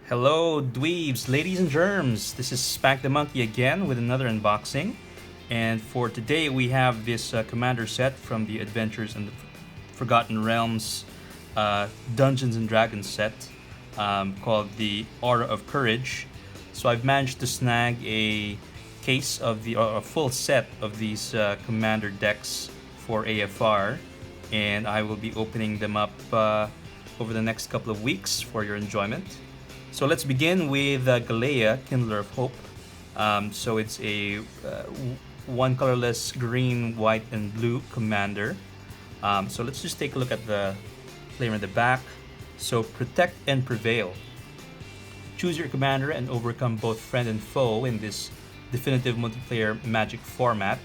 Hello, dweebs, ladies and germs. This is Spank the Monkey again with another unboxing. And for today, we have this commander set from the Adventures in the Forgotten Realms Dungeons and Dragons set called the Aura of Courage. So I've managed to snag a case of a full set of these commander decks for AFR, and I will be opening them up over the next couple of weeks for your enjoyment. So let's begin with Galea, Kindler of Hope. So it's a one colorless green, white, and blue commander. So let's just take a look at the flavor in the back. So protect and prevail. Choose your commander and overcome both friend and foe in this definitive multiplayer magic format.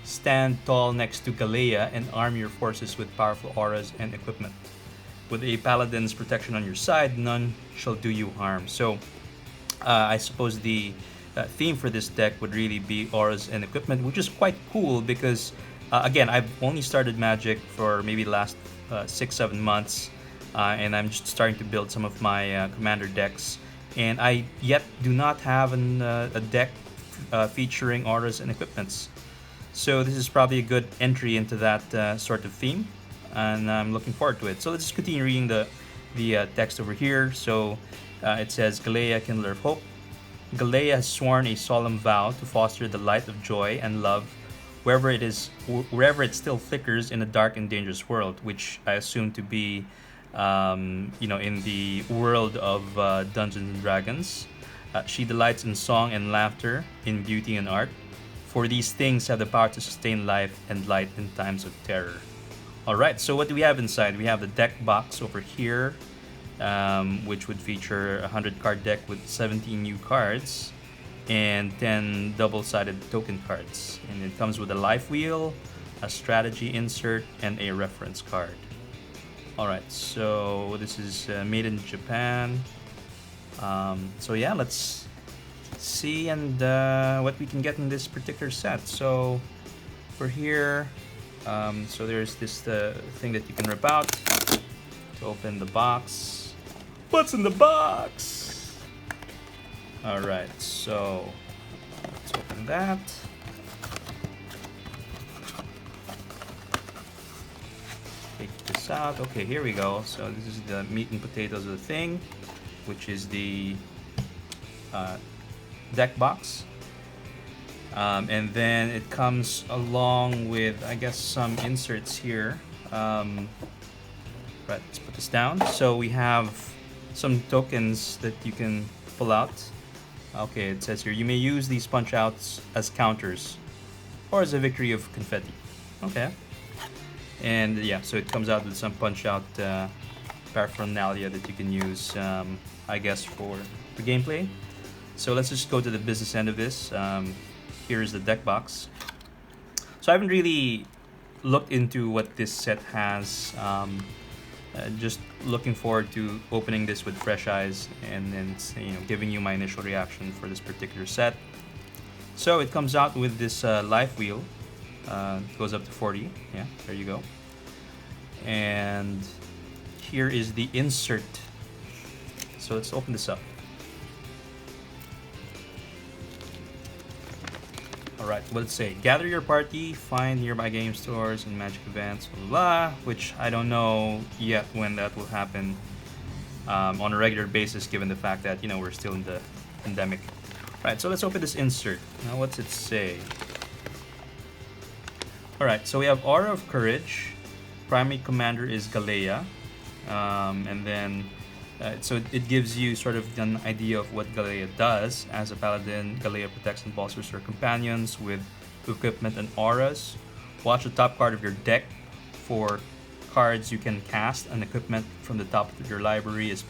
Stand tall next to Galea and arm your forces with powerful auras and equipment. With a paladin's protection on your side, none shall do you harm. So, I suppose the theme for this deck would really be auras and equipment, which is quite cool because, again, I've only started Magic for maybe the last 6-7 months, and I'm just starting to build some of my commander decks. And I yet do not have a deck featuring auras and equipments. So this is probably a good entry into that sort of theme, and I'm looking forward to it. So let's just continue reading the text over here. So it says, Galea, Kindler of Hope. Galea has sworn a solemn vow to foster the light of joy and love wherever it still flickers in a dark and dangerous world, which I assume to be, in the world of Dungeons and Dragons. She delights in song and laughter, in beauty and art, for these things have the power to sustain life and light in times of terror. Alright, so what do we have inside? We have the deck box over here, which would feature a 100 card deck with 17 new cards and 10 double-sided token cards. And it comes with a life wheel, a strategy insert, and a reference card. Alright, so this is made in Japan. So yeah, let's see and what we can get in this particular set. So for here, so there's this thing that you can rip out to open the box. What's in the box? Alright, so let's open that. Take this out. Okay, here we go. So this is the meat and potatoes of the thing, which is the deck box. And then it comes along with, I guess, some inserts here. Right, let's put this down. So we have some tokens that you can pull out. Okay, it says here, you may use these punch outs as counters or as a victory of confetti. Okay. And yeah, so it comes out with some punch out paraphernalia that you can use, I guess, for the gameplay. So let's just go to the business end of this. Here's the deck box. So I haven't really looked into what this set has. Just looking forward to opening this with fresh eyes and then giving you my initial reaction for this particular set. So it comes out with this life wheel. It goes up to 40. Yeah, there you go. And here is the insert. So let's open this up. Alright, what does it say? Gather your party, find nearby game stores and magic events, blah, blah, blah, which I don't know yet when that will happen on a regular basis, given the fact that, we're still in the pandemic. Right, so let's open this insert. Now, what's it say? Alright, so we have Aura of Courage. Primary commander is Galea. And then so it gives you sort of an idea of what Galea does. As a paladin, Galea protects and bolsters her companions with equipment and auras. Watch the top card of your deck for cards you can cast, and equipment from the top of your library is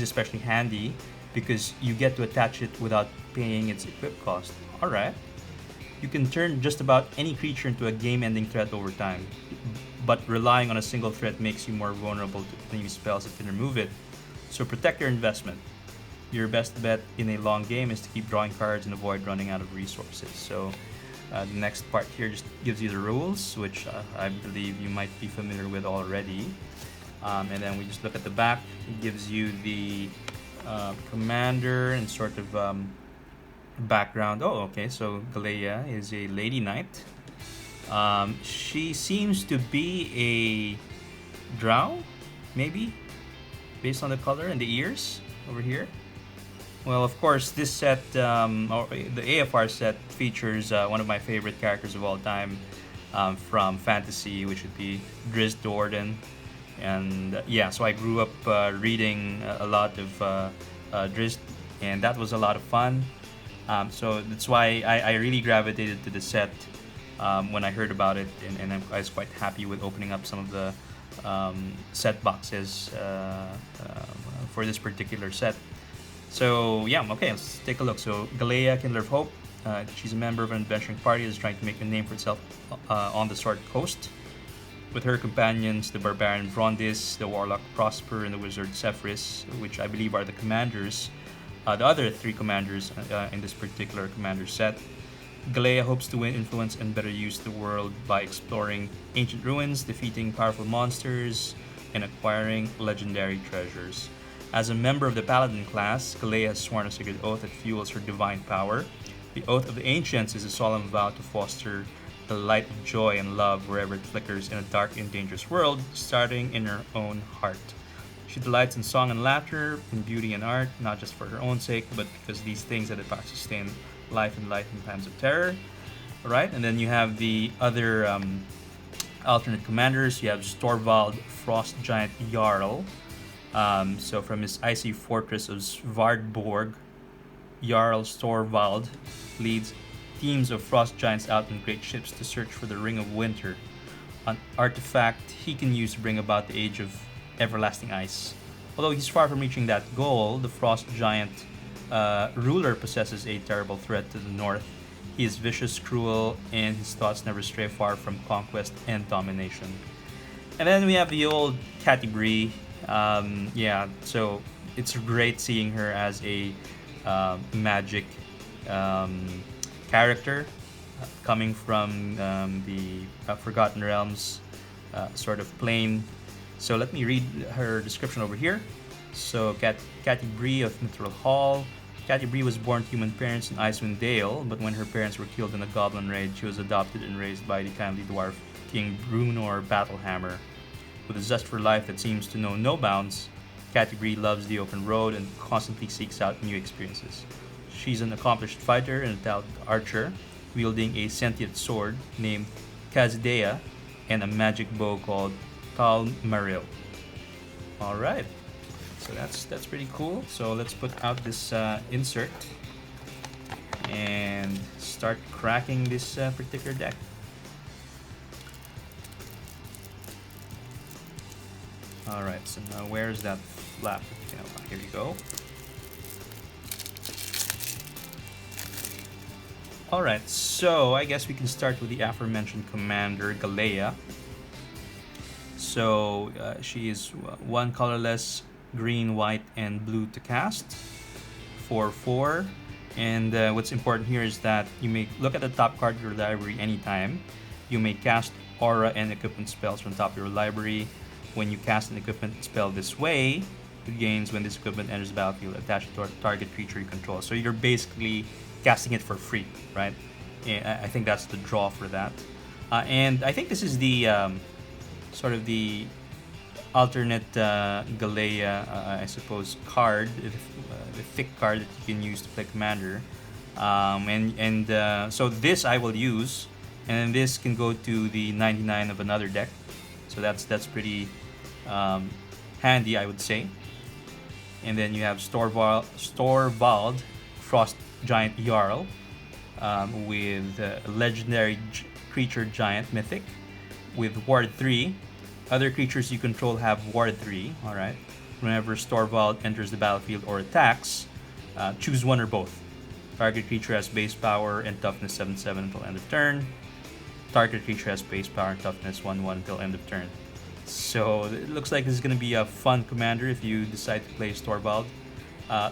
especially handy because you get to attach it without paying its equip cost. Alright. You can turn just about any creature into a game-ending threat over time, but relying on a single threat makes you more vulnerable to enemy spells that can remove it. So protect your investment. Your best bet in a long game is to keep drawing cards and avoid running out of resources. So the next part here just gives you the rules, which I believe you might be familiar with already. And then we just look at the back. It gives you the commander and sort of background. Oh, okay. So Galea is a lady knight. She seems to be a drow, maybe, based on the color and the ears over here. Well, of course, this set, or the AFR set, features one of my favorite characters of all time from fantasy, which would be Drizzt Do'Urden. And yeah, so I grew up reading a lot of Drizzt, and that was a lot of fun. So that's why I really gravitated to the set when I heard about it, and I was quite happy with opening up some of the set boxes for this particular set. So yeah, okay, let's take a look. So Galea, Kindler of Hope. She's a member of an adventuring party that's trying to make a name for itself on the Sword Coast. With her companions, the barbarian Vrondis, the warlock Prosper, and the wizard Sephiris, which I believe are the commanders, the other three commanders in this particular commander set. Galea hopes to win influence and better use the world by exploring ancient ruins, defeating powerful monsters, and acquiring legendary treasures. As a member of the Paladin class, Galea has sworn a sacred oath that fuels her divine power. The Oath of the Ancients is a solemn vow to foster the light of joy and love wherever it flickers in a dark and dangerous world, starting in her own heart. She delights in song and laughter, in beauty and art, not just for her own sake, but because these things that are sustain life and light in times of terror. Alright, and then you have the other alternate commanders. You have Storvald, Frost Giant Jarl. So from his icy fortress of Svardborg, Jarl Storvald leads teams of frost giants out in great ships to search for the Ring of Winter, an artifact he can use to bring about the Age of Everlasting Ice. Although he's far from reaching that goal, the frost giant ruler possesses a terrible threat to the north. He is vicious, cruel, and his thoughts never stray far from conquest and domination. And then we have the old Catti Brie. Yeah, so it's great seeing her as a magic character coming from the Forgotten Realms sort of plane. So let me read her description over here. So Catti Brie of Mithril Hall. Catti Brie was born to human parents in Icewind Dale, but when her parents were killed in a goblin raid, she was adopted and raised by the kindly dwarf King Brunor Battlehammer. With a zest for life that seems to know no bounds, Catti Brie loves the open road and constantly seeks out new experiences. She's an accomplished fighter and a talented archer, wielding a sentient sword named Khazidea and a magic bow called Tal Maril. Alright, so that's pretty cool. So let's put out this insert and start cracking this particular deck. Alright, so now where's that flap? Okay, here we go. Alright, so I guess we can start with the aforementioned commander, Galea. So she is one colorless, green, white, and blue to cast for 4. And what's important here is that you may look at the top card of your library anytime. You may cast aura and equipment spells from the top of your library. When you cast an equipment spell this way, it gains when this equipment enters the battlefield attached to a target creature you control. So you're basically casting it for free, right? Yeah, I think that's the draw for that. And I think this is the sort of the alternate Galea, I suppose, card, the thick card that you can use to play commander. So this I will use, and then this can go to the 99 of another deck. So that's pretty handy, I would say. And then you have Storvald, Frost Giant Jarl, with legendary creature giant mythic with Ward 3. Other creatures you control have Ward 3. Alright. Whenever Storvald enters the battlefield or attacks, choose one or both. Target creature has base power and toughness 7/7 until end of turn. Target creature has base power and toughness 1/1 until end of turn. So it looks like this is going to be a fun commander if you decide to play Storvald.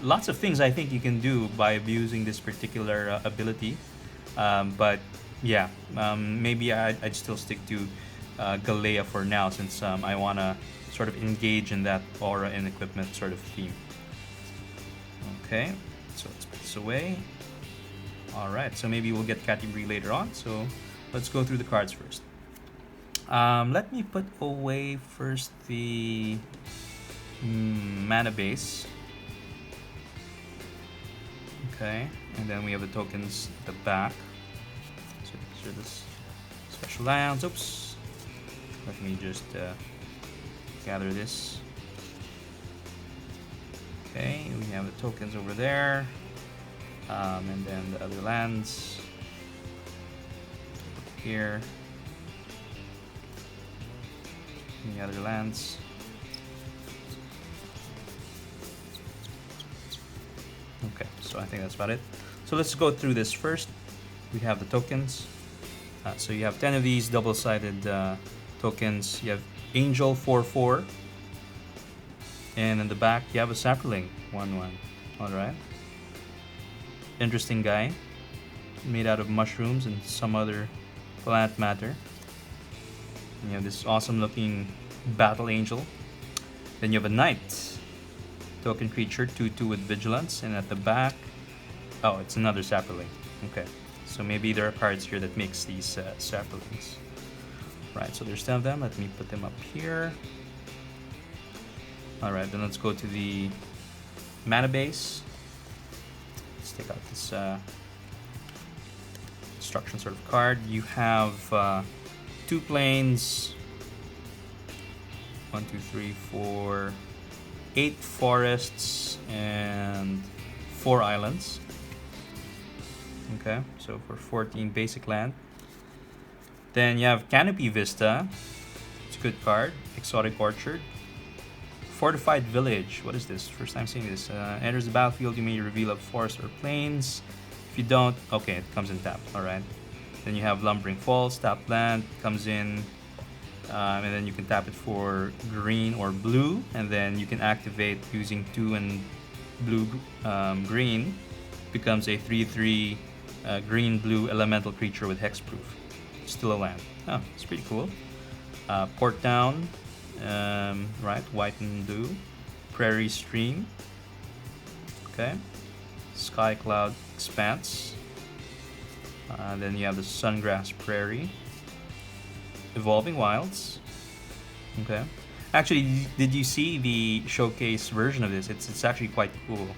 Lots of things I think you can do by abusing this particular ability. But yeah, maybe I'd still stick to Galea for now, since I want to sort of engage in that aura and equipment sort of theme. Okay, so let's put this away. Alright, so maybe we'll get category later on, so let's go through the cards first. Let me put away first the mana base. Okay, and then we have the tokens at the back. So these are the special lands. Oops. Let me just gather this. Okay, we have the tokens over there. And then the other lands here. And the other lands. Okay, so I think that's about it. So let's go through this first. We have the tokens. So you have 10 of these double-sided tokens. You have Angel 4/4. And in the back, you have a Saproling 1/1. Alright. Interesting guy. Made out of mushrooms and some other plant matter. And you have this awesome looking Battle Angel. Then you have a Knight. Token creature, 2/2 with vigilance, and at the back, oh, it's another Saproling. Okay, so maybe there are cards here that mix these Saprolings. Right, so there's 10 of them. Let me put them up here. All right, then let's go to the mana base. Let's take out this destruction sort of card. You have 2 plains. 1, 2, 3, 4. 8 forests and 4 islands. Okay, so for 14 basic land. Then you have Canopy Vista. It's a good card. Exotic Orchard. Fortified Village. What is this? First time seeing this. Enters the battlefield, you may reveal a forest or plains. If you don't, okay, it comes in tap. Alright. Then you have Lumbering Falls, tap land, comes in. And then you can tap it for green or blue, and then you can activate using 2 and blue green. Becomes a 3/3 green blue elemental creature with hexproof. Still a land. Oh, it's pretty cool. Port Town, right? White and blue. Prairie Stream. Okay. Sky Cloud Expanse. Then you have the Sungrass Prairie. Evolving Wilds. Okay. Actually, did you see the showcase version of this? It's actually quite cool.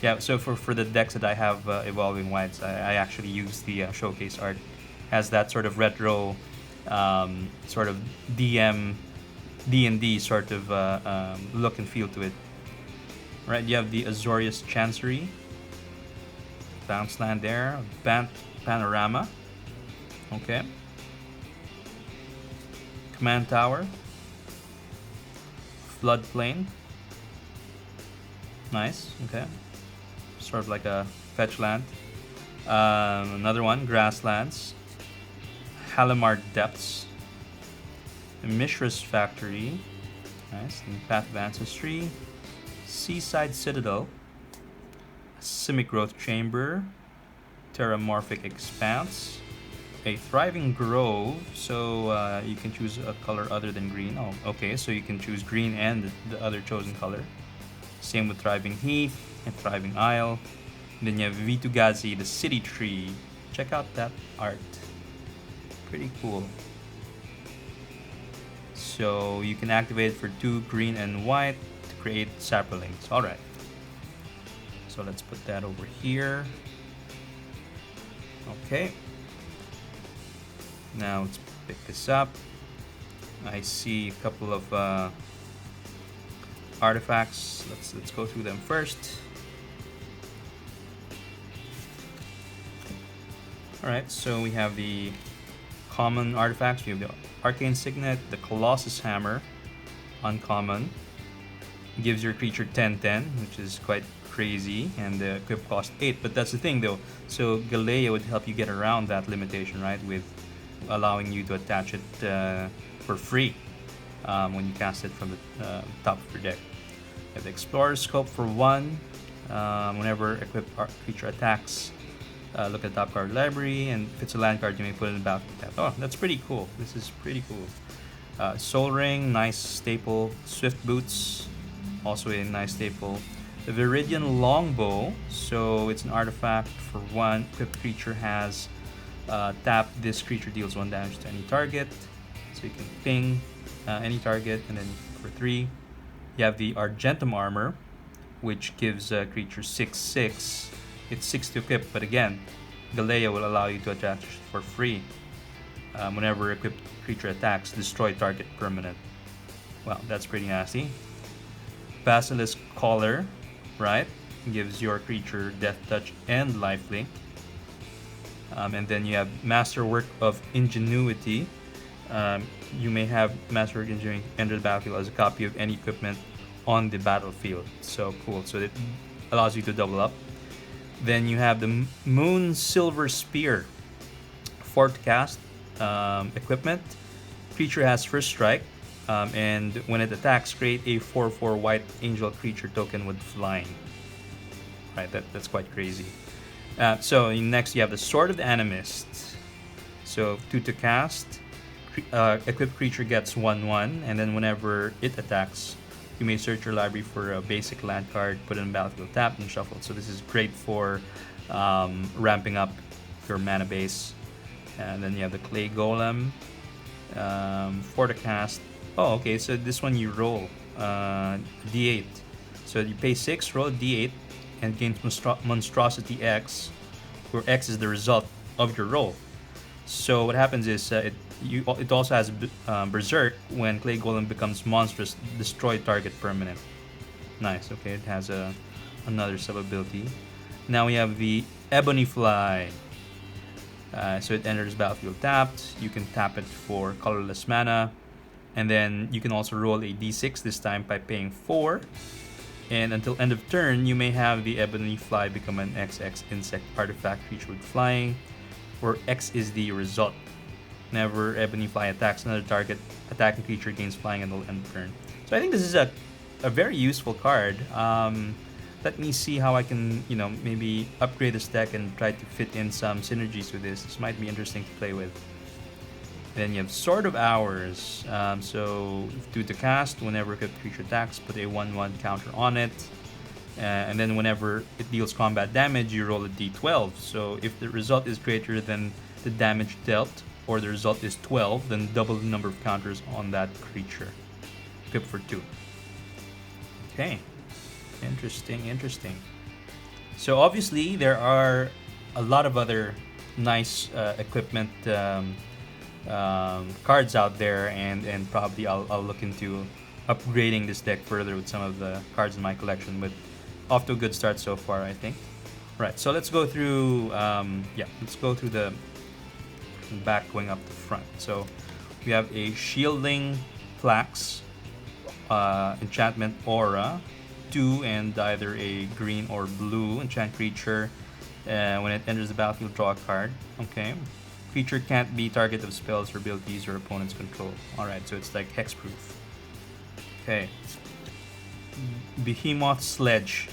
Yeah, so for the decks that I have Evolving Wilds, I actually use the showcase art. Has that sort of retro, sort of D&D sort of look and feel to it. Right, you have the Azorius Chancery. Bounce land there. Panorama. Okay. Command Tower. Floodplain. Nice, okay. Sort of like a fetch land. Another one, Grasslands. Halimar Depths. Mishra's Factory. Nice. And Path of Ancestry. Seaside Citadel. Simic Growth Chamber. Terramorphic Expanse. A Thriving Grove, so you can choose a color other than green. Oh, okay, so you can choose green and the other chosen color. Same with Thriving Heath and Thriving Isle. And then you have Vitu-Ghazi, the City Tree. Check out that art. Pretty cool. So you can activate it for 2 green and white to create Saprolings. Alright. So let's put that over here. Okay. Now let's pick this up. I see a couple of artifacts. Let's go through them first. Alright, so we have the common artifacts. We have the Arcane Signet, the Colossus Hammer, uncommon. Gives your creature 10/10, which is quite crazy, and the equip cost 8. But that's the thing though. So Galea would help you get around that limitation, right? With allowing you to attach it for free when you cast it from the top of your deck. You have the Explorer's Scope for 1. Whenever equipped creature attacks, look at the top card library, and if it's a land card, you may put it in the battlefield. Oh, that's pretty cool. This is pretty cool. Soul Ring, nice staple. Swift Boots, also a nice staple. The Viridian Longbow, so it's an artifact for 1. Equipped creature has tap. This creature deals 1 damage to any target. So you can ping any target, and then for 3, you have the Argentum Armor, which gives a creature 6/6. It's 6 to equip, but again, Galea will allow you to attach for free. Whenever equipped creature attacks, destroy target permanent. Well, that's pretty nasty. Basilisk Collar, right? Gives your creature Death Touch and Lifelink. And then you have Masterwork of Ingenuity. You may have Masterwork of Ingenuity enter the battlefield as a copy of any equipment on the battlefield. So cool. So it allows you to double up. Then you have the Moon Silver Spear. 4 to cast. Equipment. Creature has first strike. And when it attacks, create a 4/4 white angel creature token with flying. Right, that's quite crazy. So next you have the Sword of the Animist. So 2 to cast. Equipped creature gets 1/1, and then whenever it attacks, you may search your library for a basic land card, put it in battlefield, tapped, and shuffled. So this is great for ramping up your mana base. And then you have the Clay Golem. 4 to cast. Oh, okay, so this one you roll D8. So you pay 6, roll a D8, and gain Monstrosity X, where X is the result of your roll. So what happens is it also has Berserk. When Clay Golem becomes monstrous, destroy target permanent. Nice. Okay, it has another sub ability. Now we have the Ebony Fly. So it enters battlefield tapped. You can tap it for colorless mana, and then you can also roll a d6 this time by paying 4. And until end of turn, you may have the Ebony Fly become an XX insect artifact creature with flying, where X is the result. Whenever Ebony Fly attacks another target, attacking creature gains flying until end of turn. So I think this is a very useful card. Let me see how I can, maybe upgrade this deck and try to fit in some synergies with this. This might be interesting to play with. Then you have Sword of Hours. So 2 to cast. Whenever a creature attacks, put a 1/1 counter on it. And then whenever it deals combat damage, you roll a d12. So if the result is greater than the damage dealt, or the result is 12, then double the number of counters on that creature. Equip for 2. Okay. Interesting. So obviously there are a lot of other nice equipment cards out there, and probably I'll look into upgrading this deck further with some of the cards in my collection, but off to a good start so far, I think. Right, so let's go through the back going up the front. So we have a Shielding Plaques, enchantment Aura, 2 and either a green or blue enchant creature. When it enters the battlefield, draw a card. Okay. Creature can't be target of spells or abilities your opponent's control. Alright, so it's like hexproof. Okay. Behemoth Sledge.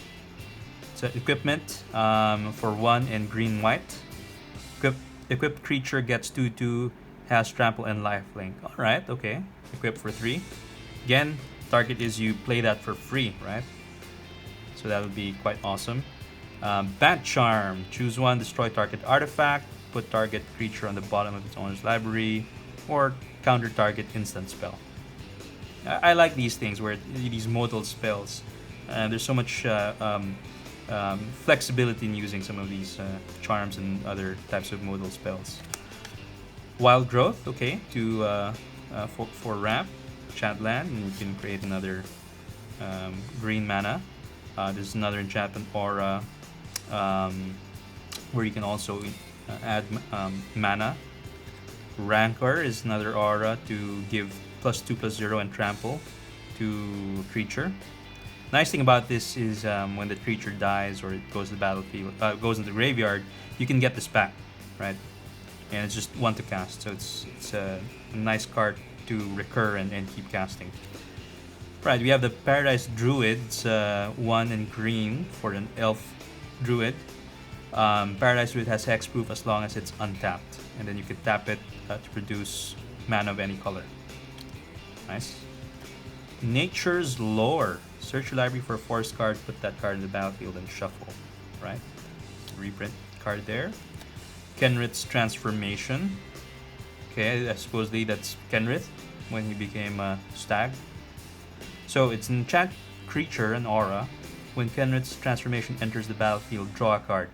So equipment for 1 and green-white. Equipped creature gets 2/2, has trample and lifelink. Alright, okay. Equip for 3. Again, target is you play that for free, right? So that would be quite awesome. Bat Charm. Choose 1, destroy target artifact, put target creature on the bottom of its owner's library, or counter target instant spell. I like these things where these modal spells. There's so much flexibility in using some of these charms and other types of modal spells. Wild Growth, okay, for ramp, enchant land, and you can create another green mana. There's another enchantment Aura where you can also add mana. Rancor is another aura to give +2/+0 and trample to creature. Nice thing about this is when the creature dies or it goes to the battlefield, goes into the graveyard, you can get this back, right? And it's just 1 to cast, so it's a nice card to recur and keep casting. Right, we have the Paradise Druid. It's 1 and green for an elf druid. Paradise Druid has hexproof as long as it's untapped, and then you can tap it to produce mana of any color. Nice. Nature's Lore. Search your library for a forest card, put that card in the battlefield, and shuffle. Right? Reprint card there. Kenrith's Transformation. Okay, supposedly that's Kenrith when he became a stag. So it's an enchant creature, an aura. When Kenrith's transformation enters the battlefield, draw a card.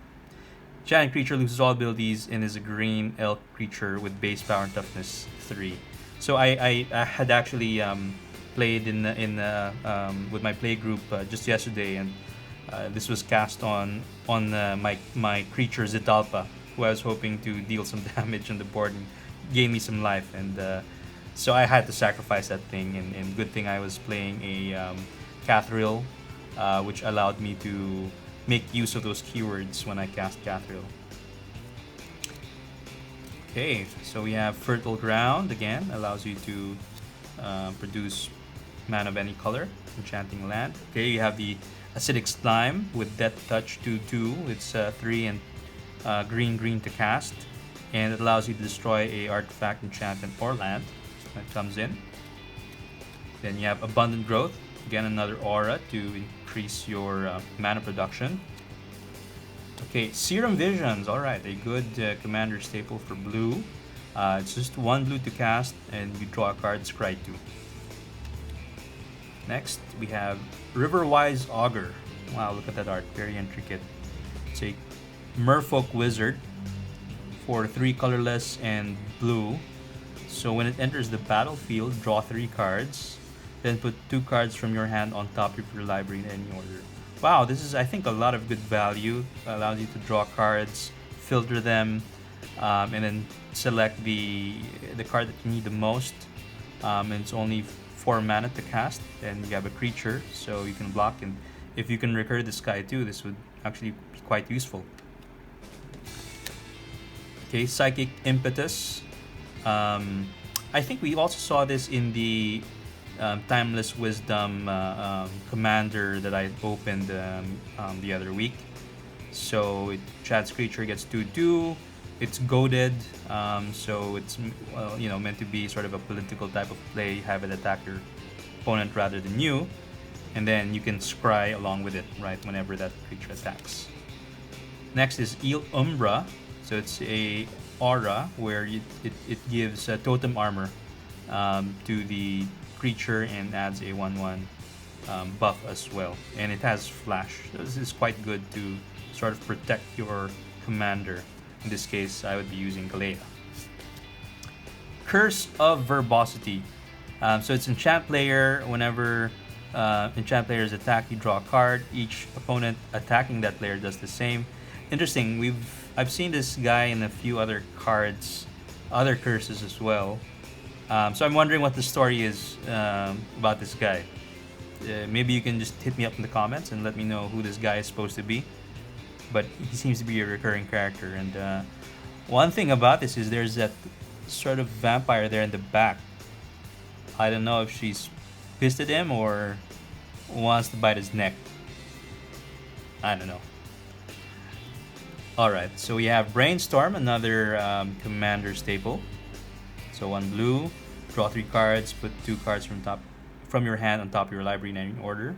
Enchanted creature loses all abilities and is a green elk creature with base power and toughness 3. So I had actually played with my play group just yesterday, and this was cast on my creature Zitalpa, who I was hoping to deal some damage on the board and gain me some life, and so I had to sacrifice that thing. And good thing I was playing a Cathril, which allowed me to make use of those keywords when I cast Cathril. Okay, so we have Fertile Ground again, allows you to produce mana of any color, enchanting land. Okay, you have the Acidic Slime with Death Touch 2/2. It's 3 and green to cast, and it allows you to destroy a artifact, enchantment, or land that comes in. Then you have Abundant Growth, again another aura to increase your mana production. Okay, Serum Visions, alright, a good commander staple for blue. It's just 1 blue to cast, and you draw a card, scry 2. Next, we have Riverwise Augur. Wow, look at that art, very intricate. It's a Merfolk Wizard for 3 colorless and blue. So when it enters the battlefield, draw 3 cards. Then put 2 cards from your hand on top of your library in any order. Wow, this is, I think, a lot of good value. Allows you to draw cards, filter them, and then select the card that you need the most. And it's only 4 mana to cast, and you have a creature, so you can block. And if you can recur this guy too, this would actually be quite useful. Okay, Psychic Impetus. I think we also saw this in the Timeless Wisdom commander that I opened the other week. So Chad's creature gets 2/2. It's goaded, so it's meant to be sort of a political type of play. Have it attack your opponent rather than you, and then you can scry along with it, right? Whenever that creature attacks. Next is Il Umbra. So it's a aura where it gives totem armor to the creature and adds a 1/1 buff as well, and it has flash. This is quite good to sort of protect your commander. In this case, I would be using Galea. Curse of Verbosity. So it's enchant player. Whenever enchant players attack, you draw a card. Each opponent attacking that player does the same. Interesting. I've seen this guy in a few other cards, other curses as well. So I'm wondering what the story is about this guy. Maybe you can just hit me up in the comments and let me know who this guy is supposed to be. But he seems to be a recurring character. And one thing about this is there's that sort of vampire there in the back. I don't know if she's pissed at him or wants to bite his neck. I don't know. Alright, so we have Brainstorm, another commander staple. So 1 blue, draw 3 cards, put 2 cards from your hand on top of your library in any order,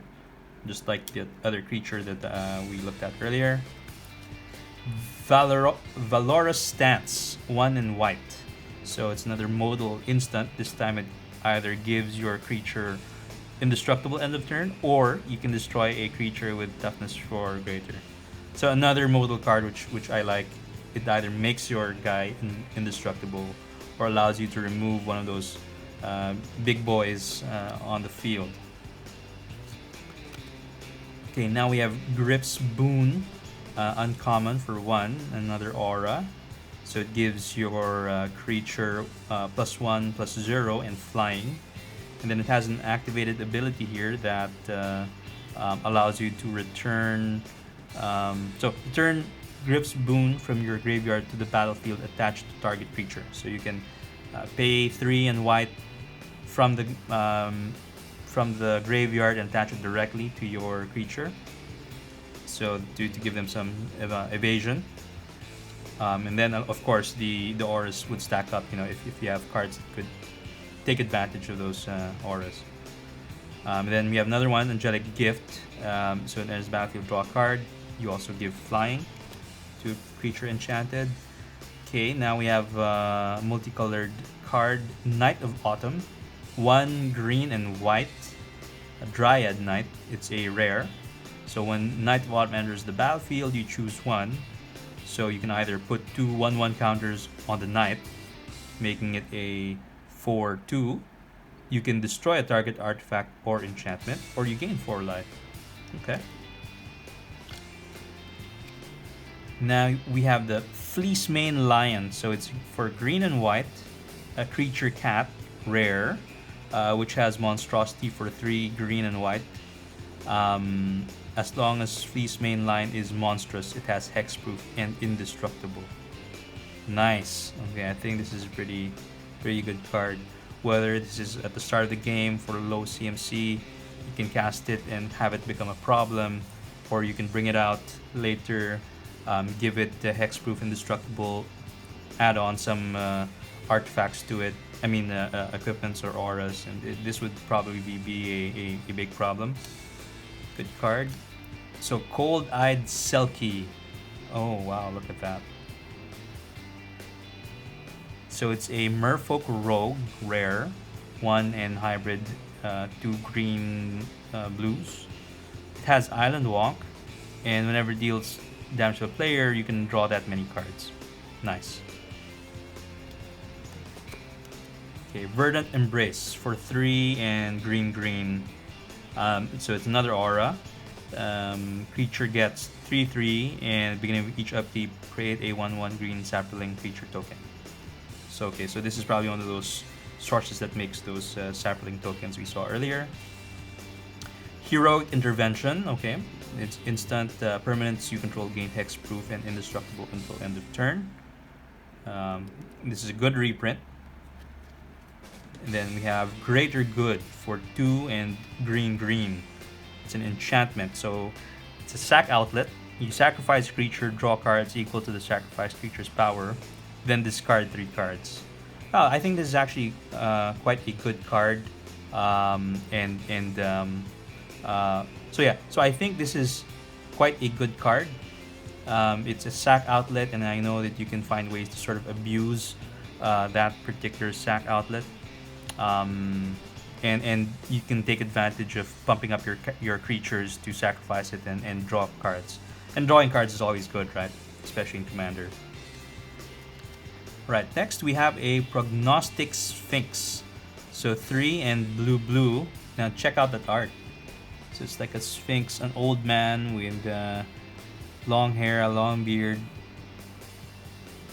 just like the other creature that we looked at earlier. Valorous Stance, 1 in white. So it's another modal instant. This time it either gives your creature indestructible end of turn, or you can destroy a creature with toughness 4 or greater. So another modal card which I like. It either makes your guy indestructible or allows you to remove one of those big boys on the field. Okay, now we have Grip's Boon, uncommon for 1, another aura. So it gives your creature +1/+0 and flying. And then it has an activated ability here that allows you to return. Return Grip's Boon from your graveyard to the battlefield attached to target creature. So you can pay 3 and white from the graveyard and attach it directly to your creature. So to give them some evasion. And then of course the auras would stack up. If you have cards that could take advantage of those auras. Then we have another one, Angelic Gift. So it enters battlefield, draw a card. You also give flying to creature enchanted. Okay, now we have multicolored card, Knight of Autumn. 1 green and white, a Dryad Knight. It's a rare. So when Knight of Autumn enters the battlefield, you choose one. So you can either put two 1/1 counters on the Knight, making it a 4/2. You can destroy a target artifact or enchantment, or you gain 4 life. Okay. Now we have the Fleecemane Lion. So it's for green and white, a creature cat, rare, which has monstrosity for 3 green and white. As long as Fleecemane Lion is monstrous, it has hexproof and indestructible. Nice. Okay, I think this is a pretty good card. Whether this is at the start of the game for low CMC, you can cast it and have it become a problem, or you can bring it out later, give it the hexproof, indestructible, add on some artifacts to it. I mean, equipments or auras, and this would probably be a big problem. Good card. So Cold-Eyed Selkie. Oh wow, look at that. So it's a Merfolk Rogue, rare, 1 and hybrid, 2 green blues. It has Island Walk, and whenever it deals damage to a player, you can draw that many cards. Nice. Okay, Verdant Embrace for 3 and green. So it's another aura. Creature gets 3/3, and at the beginning of each upkeep, create a 1/1 green sapling creature token. So okay, so this is probably one of those sources that makes those sapling tokens we saw earlier. Heroic Intervention. Okay, it's instant permanents you control gain hexproof and indestructible until end of turn. This is a good reprint. And then we have Greater Good for 2 and green. It's an enchantment, so it's a sack outlet. You sacrifice creature, draw cards equal to the sacrificed creature's power, then discard 3 cards. I think this is actually quite a good card. So I think this is quite a good card. It's a sack outlet, and I know that you can find ways to sort of abuse that particular sack outlet. And you can take advantage of pumping up your creatures to sacrifice it and draw cards. And drawing cards is always good, right? Especially in Commander. Right, next we have a Prognostic Sphinx. So 3 and blue. Now check out that art. So it's like a sphinx, an old man with long hair, a long beard.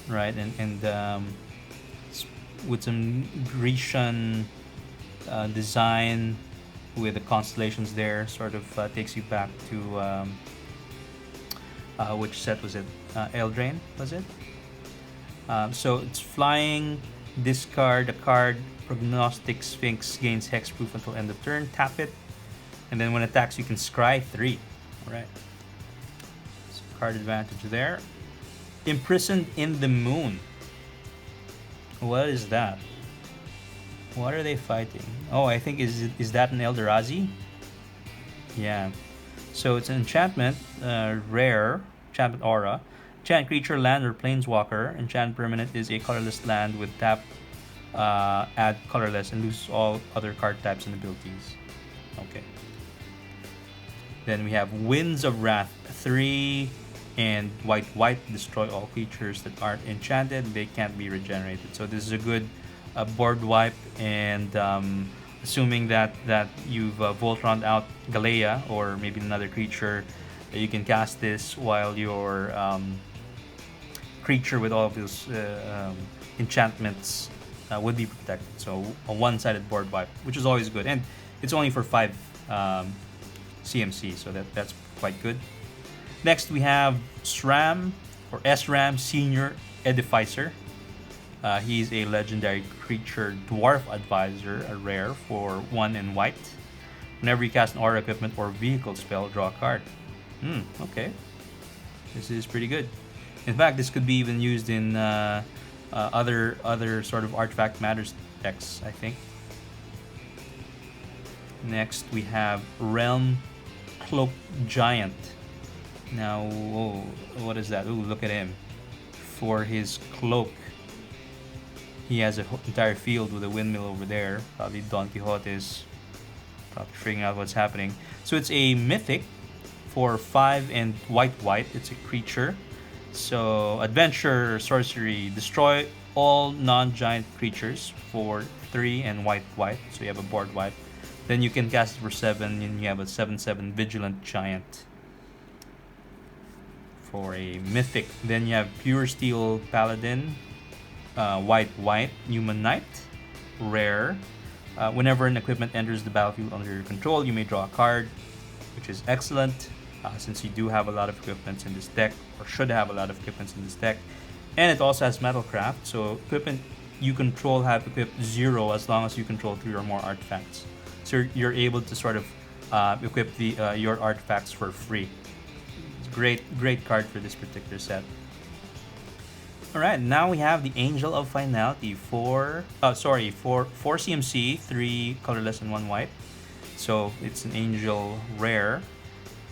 Right, and with some Grecian design with the constellations there, sort of takes you back to which set was it? Eldraine, was it? So it's flying. Discard a card. Prognostic Sphinx gains hexproof until end of turn. Tap it, and then when it attacks, you can scry 3. All right. So card advantage there. Imprisoned in the Moon. What is that? What are they fighting? Oh, I think is that an Eldrazi? Yeah. So it's an enchantment, rare, enchantment aura. Enchant creature, land, or planeswalker. Enchant permanent is a colorless land with tap, add colorless, and lose all other card types and abilities. Okay. Then we have Winds of Wrath, 3 and white. Destroy all creatures that aren't enchanted. They can't be regenerated. So this is a good board wipe, and assuming that you've Voltron out Galea or maybe another creature, you can cast this while your creature with all of those enchantments would be protected. So a one-sided board wipe, which is always good, and it's only for 5 CMC, so that's quite good. Next we have SRAM or SRAM Senior Edificer. He's a legendary creature, Dwarf Advisor, a rare for 1 and white. Whenever you cast an aura, equipment, or vehicle spell, draw a card. Okay. This is pretty good. In fact, this could be even used in other sort of Artifact Matters decks, I think. Next, we have Realm Cloak Giant. Now, whoa, what is that? Ooh, look at him. For his cloak, he has an entire field with a windmill over there. Probably Don Quixote is probably figuring out what's happening. So it's a mythic for 5 and white. It's a creature. So adventure, sorcery, destroy all non-giant creatures for 3 and white. So you have a board wipe. Then you can cast it for 7 and you have a 7/7 vigilant giant for a mythic. Then you have pure steel paladin, white, human knight, rare. Whenever an equipment enters the battlefield under your control, you may draw a card, which is excellent since you do have a lot of equipments in this deck, or should have a lot of equipments in this deck. And it also has metalcraft, so equipment you control have equipped 0 as long as you control 3 or more artifacts. So you're able to sort of equip your artifacts for free. It's a great card for this particular set. Alright, now we have the Angel of Finality for 4 CMC, 3 colorless and 1 white. So it's an angel rare.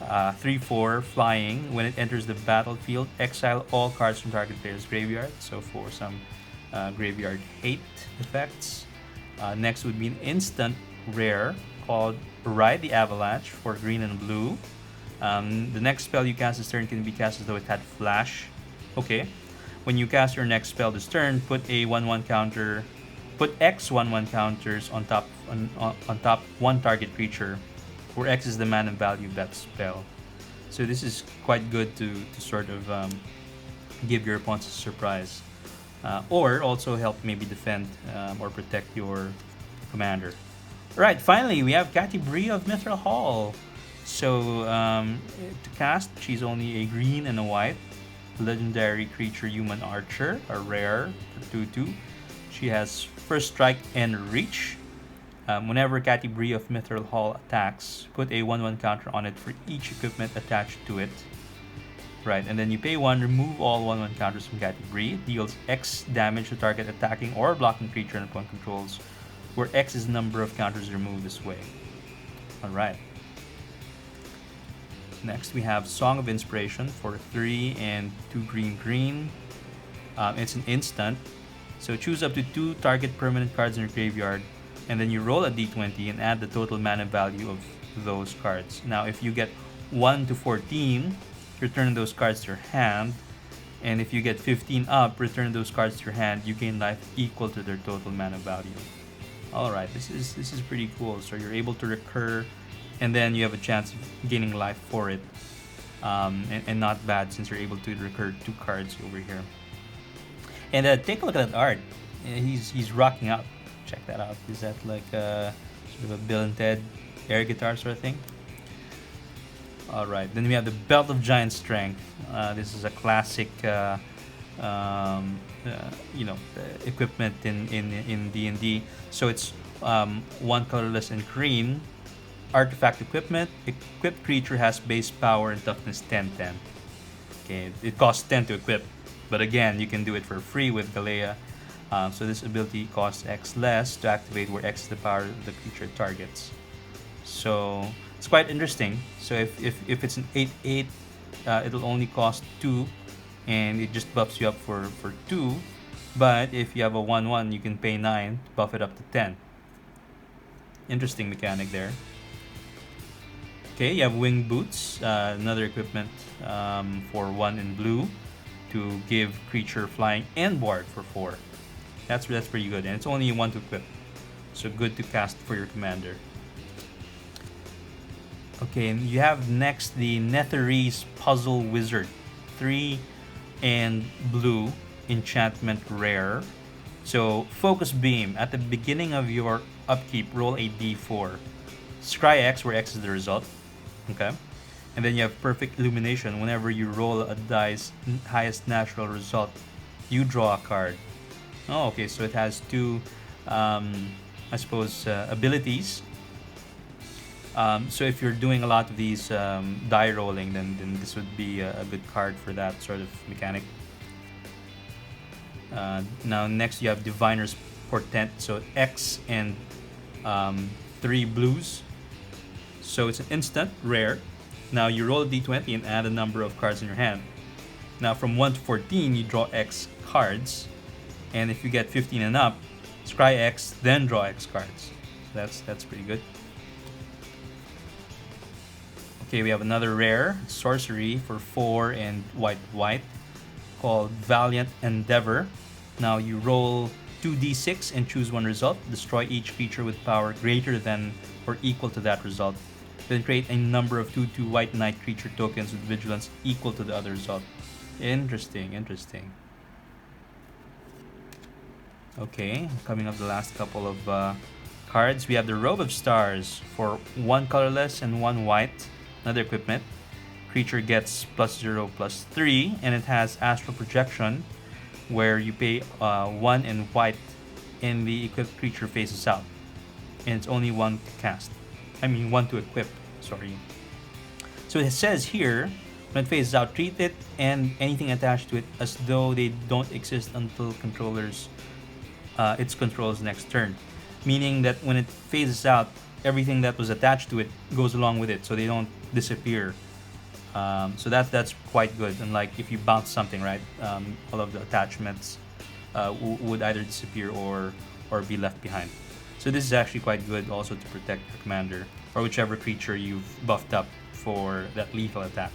3/4 flying. When it enters the battlefield, exile all cards from target player's graveyard. So for some graveyard hate effects. Next would be an instant rare called Ride the Avalanche for green and blue. The next spell you cast this turn can be cast as though it had flash. Okay. When you cast your next spell this turn, put a 1/1 counter. Put X 1/1 counters on top one target creature, where X is the mana value of that spell. So this is quite good to sort of give your opponents a surprise, or also help maybe defend or protect your commander. Right, finally we have Catti Brie of Mithril Hall. So to cast, she's only a green and a white. Legendary creature, human archer, a rare for 2/2. She has first strike and reach. Whenever Catti Brie of Mithril Hall attacks, put a 1/1 counter on it for each equipment attached to it. Right, and then you pay 1, remove all 1/1 counters from Catti Brie. Deals X damage to target attacking or blocking creature and opponent controls, where X is the number of counters removed this way. Alright. Next we have Song of Inspiration for 3 and 2 green. It's an instant. So choose up to 2 target permanent cards in your graveyard, and then you roll a d20 and add the total mana value of those cards. Now if you get 1 to 14, return those cards to your hand, and if you get 15 up, return those cards to your hand. You gain life equal to their total mana value. Alright, this is pretty cool. So you're able to recur, and then you have a chance of gaining life for it, and not bad since you're able to recur 2 cards over here. And take a look at that art. He's rocking out. Check that out. Is that like sort of a Bill and Ted air guitar sort of thing? Alright, then we have the Belt of Giant Strength. This is a classic equipment in D&D. So it's 1 colorless and green. Artifact equipment. Equipped creature has base power and toughness 10/10. Okay, it costs 10 to equip, but again, you can do it for free with Galea. So this ability costs X less to activate, where X is the power of the creature targets. So it's quite interesting. So if it's an 8/8, it'll only cost 2, and it just buffs you up for 2. But if you have a 1/1, you can pay 9 to buff it up to 10. Interesting mechanic there. Okay, you have Wing Boots, another equipment for 1 in blue to give creature flying and board for 4. That's pretty good, and it's only 1 to equip, so good to cast for your commander. Okay, and you have next the Netherese Puzzle Wizard, 3 and blue, enchantment rare. So Focus Beam, at the beginning of your upkeep, roll a d4. Scry X, where X is the result. Okay, and then you have Perfect Illumination. Whenever you roll a dice highest natural result, you draw a card. Oh, okay, so it has 2 abilities. So if you're doing a lot of these die rolling, then this would be a good card for that sort of mechanic. Now next you have Diviner's Portent. So X and 3 blues So it's an instant, rare. Now you roll a d20 and add a number of cards in your hand. Now from 1 to 14, you draw X cards. And if you get 15 and up, scry X, then draw X cards. So that's pretty good. Okay, we have another rare sorcery for 4 and white called Valiant Endeavor. Now you roll 2d6 and choose one result. Destroy each creature with power greater than or equal to that result. Then create a number of 2/2 white knight creature tokens with vigilance equal to the other result. Interesting. Okay, coming up the last couple of cards. We have the Robe of Stars for 1 colorless and 1 white. Another equipment. Creature gets +0/+3, and it has Astral Projection, where you pay 1 in white and the equipped creature faces out. And it's only 1 to cast. 1 to equip, sorry. So it says here, when it faces out, treat it and anything attached to it as though they don't exist until its control's next turn. Meaning that when it phases out, everything that was attached to it goes along with it, so they don't disappear. So that's quite good. And like if you bounce something, right, all of the attachments would either disappear or be left behind. So this is actually quite good also to protect your commander or whichever creature you've buffed up for that lethal attack.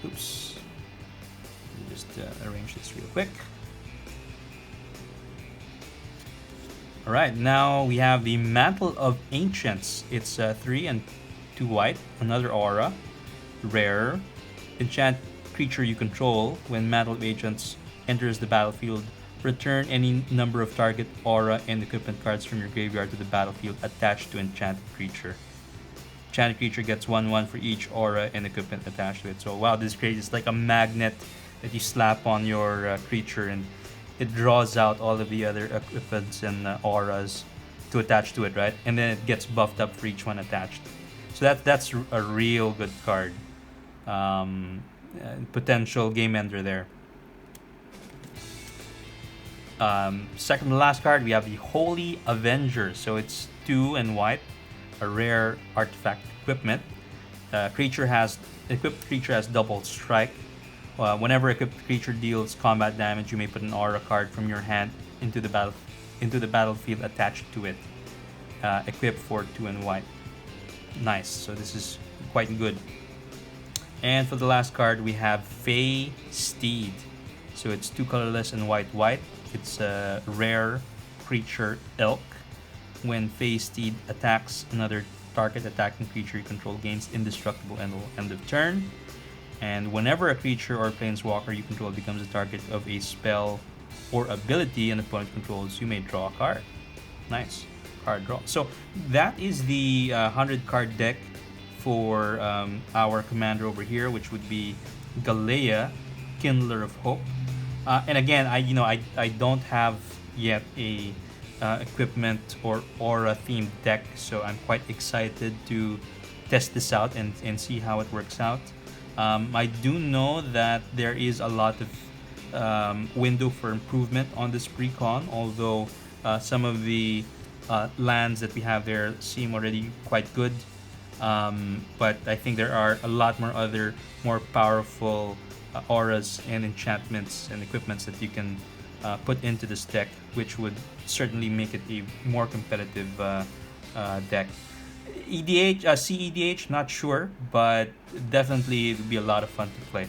Oops. Let me just arrange this real quick. Alright, now we have the Mantle of Ancients. It's 3 and 2 white, another aura, rare. Enchant creature you control. When Mantle of Ancients enters the battlefield, return any number of target aura and equipment cards from your graveyard to the battlefield attached to enchanted creature. Enchanted creature gets 1/1 for each aura and equipment attached to it. So wow, this creates is like a magnet that you slap on your creature, and it draws out all of the other equipments and auras to attach to it, right? And then it gets buffed up for each one attached. So that's a real good card. Potential game ender there. Second to last card, we have the Holy Avenger. So it's 2 and white, a rare artifact equipment. Equipped creature has double strike. Whenever equipped creature deals combat damage, you may put an aura card from your hand into the battlefield attached to it. Equipped for 2 and white. Nice. So this is quite good. And for the last card, we have Fey Steed. So it's 2 colorless and white. It's a rare creature elk. When Fey Steed attacks another target attacking creature you control, gains indestructible end of turn. And whenever a creature or planeswalker you control becomes the target of a spell or ability an opponent controls, you may draw a card. Nice. Card draw. So that is the 100 card deck for our commander over here, which would be Galea, Kindler of Hope. And again, I don't have yet a equipment or aura themed deck, so I'm quite excited to test this out and see how it works out. I do know that there is a lot of window for improvement on this precon, although some of the lands that we have there seem already quite good. But I think there are a lot more other more powerful auras and enchantments and equipments that you can put into this deck, which would certainly make it a more competitive deck. CEDH, not sure, but definitely it would be a lot of fun to play.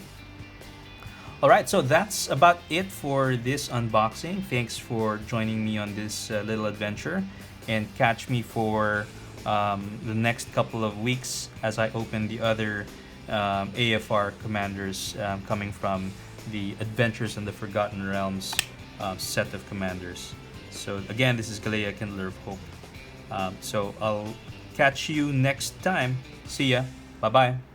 Alright, so that's about it for this unboxing. Thanks for joining me on this little adventure, and catch me for the next couple of weeks as I open the other AFR commanders coming from the Adventures in the Forgotten Realms set of commanders. So again, this is Galea, Kindler of Hope. So I'll catch you next time. See ya. Bye-bye.